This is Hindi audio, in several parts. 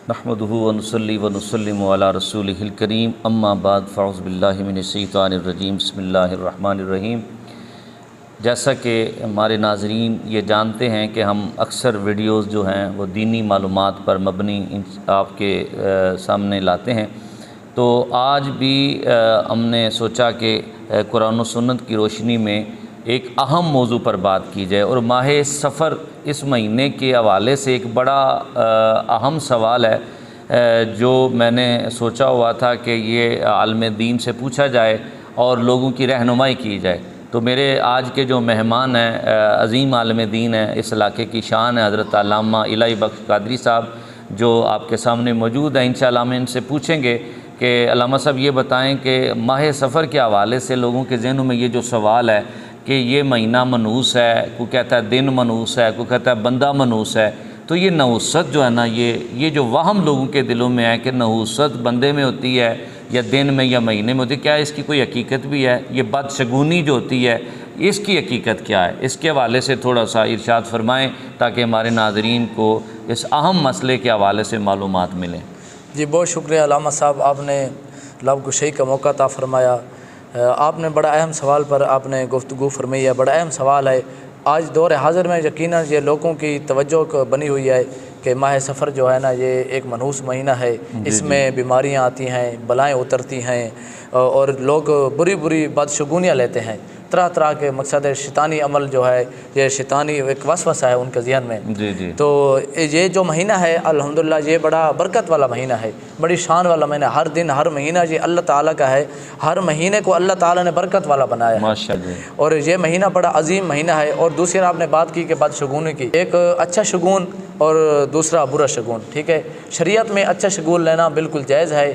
नहमदुहु व नुसल्ली व नुसल्लिमु अला रसूलिहिल करीम अम्मा बाद फ़अऊज़ु बिल्लाहि मिनश्शैतानिर रजीम बिस्मिल्लाहिर रहमानिर रहीम। जैसा कि हमारे नाज़रीन ये जानते हैं कि हम अक्सर वीडियोस जो हैं वो दीनी मालूमात पर मबनी आपके सामने लाते हैं। तो आज भी हमने सोचा कि कुरान व सुन्नत की रोशनी में एक अहम मौजू पर बात की जाए और माह सफ़र इस महीने के हवाले से एक बड़ा अहम सवाल है जो मैंने सोचा हुआ था कि ये आलिम दीन से पूछा जाए और लोगों की रहनुमाई की जाए। तो मेरे आज के जो मेहमान हैं अज़ीम आलिम दीन है, इस इलाके की शान है, हज़रत अल्लामा इलाही बख्श कादरी साहब जो आपके सामने मौजूद हैं। इंशाअल्लाह हम इनसे पूछेंगे कि अल्लामा साहब ये बताएं कि माह सफ़र के हवाले से लोगों के ज़हनों में ये जो सवाल है कि ये महीना मनूस है, कोई कहता है दिन मनूस है, कोई कहता है बंदा मनूस है। तो ये नहुसत जो है ना, ये जो वहम लोगों के दिलों में है कि नहुसत बंदे में होती है या दिन में या महीने में होती है, क्या इसकी कोई हकीकत भी है? ये बदशगुनी जो होती है इसकी हकीकत क्या है? इसके हवाले से थोड़ा सा इरशाद फरमाएँ ताकि हमारे नाज़रीन को इस अहम मसले के हवाले से मालूमात मिलें। जी बहुत शुक्रिया अल्लामा साहब, आपने लब गुशई का मौका अता फ़रमाया। आपने बड़ा अहम सवाल पर आपने गुफ्तगू फरमाई है, बड़ा अहम सवाल है। आज दौर हाज़िर में यकीनन ये लोगों की तवज्जो बनी हुई है कि माह सफ़र जो है ना ये एक मनहूस महीना है। इसमें बीमारियां आती हैं, बलाएं उतरती हैं और लोग बुरी बुरी बदशगुनियाँ लेते हैं। तरह तरह के मकसद शैतानी अमल जो है, ये शैतानी एक वसवसा है उनके ज़हन में। जी। तो ये जो महीना है अल्हम्दुलिल्लाह ये बड़ा बरकत वाला महीना है, बड़ी शान वाला महीना। हर दिन हर महीना ये अल्लाह ताला का है, हर महीने को अल्लाह ताला ने बरकत वाला बनाया माशाअल्लाह। और ये महीना बड़ा अजीम महीना है। और दूसरी आपने बात की कि बदशगुनी की, एक अच्छा शगुन और दूसरा बुरा शगुन। ठीक है, शरीयत में अच्छा शगुन लेना बिल्कुल जायज़ है,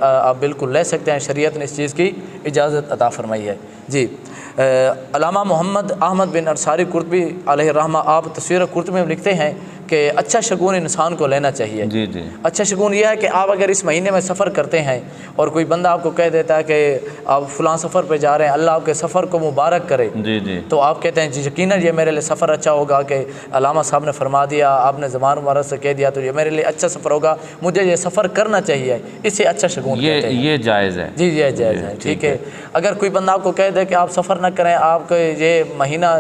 आप बिल्कुल ले सकते हैं, शरीयत ने इस चीज़ की इजाज़त अता फरमाई है। जी अल्लामा मोहम्मद अहमद बिन अंसारी कुर्तबी अलैहि रहमा आप तस्वीर कुर्तबी में लिखते हैं कि अच्छा शगुन इंसान को लेना चाहिए। जी। अच्छा शगुन यह है कि आप अगर इस महीने में सफ़र करते हैं और कोई बंदा आपको कह देता है कि आप फ़लाँ सफ़र पे जा रहे हैं, अल्लाह आपके सफ़र को मुबारक करे। जी। तो आप कहते हैं जी यकीनन ये मेरे लिए सफ़र अच्छा होगा कि अल्लामा साहब ने फरमा दिया, आपने ज़बान मुबारक से कह दिया तो ये मेरे लिए अच्छा सफ़र होगा, मुझे ये सफ़र करना चाहिए, इससे अच्छा शगुन ये जायज़ है। जी ये जायज़ है। ठीक है, अगर कोई बंदा आपको कह दे कि आप सफ़र न करें, आपके ये महीना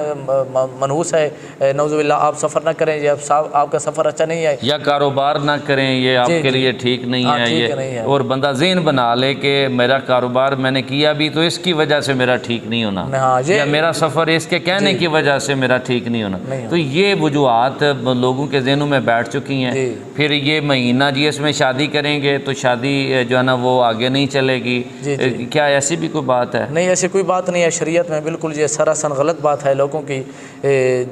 मनहूस है, नौज़ुबिल्लाह आप सफ़र न करें, ये आपका सफ़र अच्छा नहीं है, या कारोबार ना करें, ये आपके लिए ठीक नहीं है, ये नहीं है। और बंदा ज़हन बना ले कि मेरा कारोबार मैंने किया भी तो इसकी वजह से मेरा ठीक नहीं होना, या मेरा सफ़र इसके कहने की वजह से मेरा ठीक नहीं होना। तो ये वजूहात लोगों के जहनों में बैठ चुकी हैं। फिर ये महीना जी इसमें शादी करेंगे तो शादी जो है ना वो आगे नहीं चलेगी। क्या ऐसी भी कोई बात है? नहीं, ऐसी कोई बात नहीं है शरीयत में, बिल्कुल ये सरासन गलत बात है। लोगों की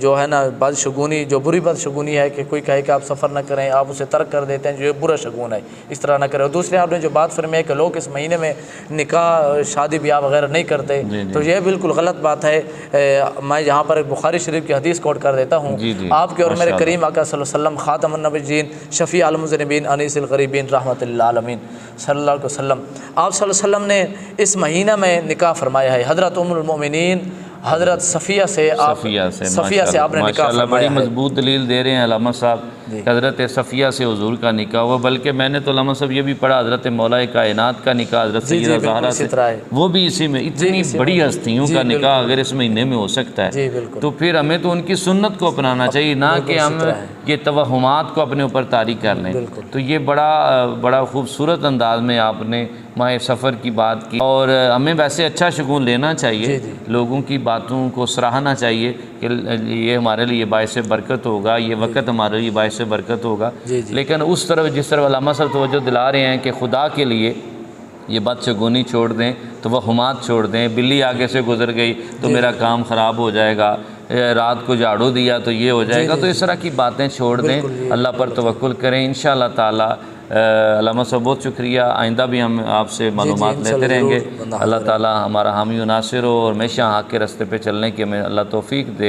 जो है ना बदशगुनी, जो बुरी बदशगुनी है कि कोई कहे कि आप सफ़र न करें, आप उसे तर्क कर देते हैं, जो ये बुरा शगुन है, इस तरह न करें। और दूसरे आपने जो बात फरमाई कि लोग इस महीने में निकाह शादी ब्याह वगैरह नहीं करते, तो ये बिल्कुल गलत बात है। मैं यहाँ पर एक बुखारी शरीफ की हदीस कोट कर देता हूँ। आपके और मेरे करीम आका सल्लल्लाहु अलैहि वसल्लम खातमुन नबिय्यीन शफ़ी अल मुज़निबीन अनीसिल गरीबीन रहमतुल लिल आलमीन सल्लल्लाहु अलैहि वसल्लम, आप सल्लल्लाहु अलैहि वसल्लम ने इस महीना में निकाह फरमाया है। हज़रत उम्मुल मोमिनीन हज़रत सफ़िया से आपने निकाह फरमाया। बड़ी मजबूत दलील दे रहे हैं अल्लामा साहब, हज़रत सफ़िया से हुज़ूर का निकाह हुआ। बल्कि मैंने तो अल्लामा साहब ये भी पढ़ा, हज़रत मौलाए कायनात का निकाह हज़रत सैयदा ज़हरा से, वो भी इसी में। इतनी बड़ी हस्तियों का निकाह अगर इस महीने में हो सकता है तो फिर हमें तो उनकी सुन्नत को अपनाना चाहिए, ना कि हम ये तवहुमात को अपने ऊपर तारी कर लें। तो ये बड़ा खूबसूरत अंदाज में आपने माह सफ़र की बात की। और हमें वैसे अच्छा शगुन लेना चाहिए, लोगों की बातों को सराहना चाहिए कि ये हमारे लिए बायस बरकत होगा, ये वक़्त हमारे लिए बायस बरकत होगा। लेकिन उस तरफ जिस तरफ अल्लामा साहब तवज्जो दिला रहे हैं कि खुदा के लिए ये बदशगुनी छोड़ दें, तवहुमात छोड़ दें। बिल्ली आगे से गुजर गई तो मेरा काम ख़राब हो जाएगा, रात को झाड़ू दिया तो ये हो जाएगा, तो इस तरह की बातें छोड़ दें, अल्लाह पर तवक्कुल करें। इंशाअल्लाह ताला अल्लामा साहब बहुत शुक्रिया, आइंदा भी हम आपसे मालूमात लेते रहेंगे। अल्लाह ताला हमारा हामी व नासिर हो और हमेशा हक़ के रास्ते पे चलने की हमें अल्लाह तौफ़ीक दे।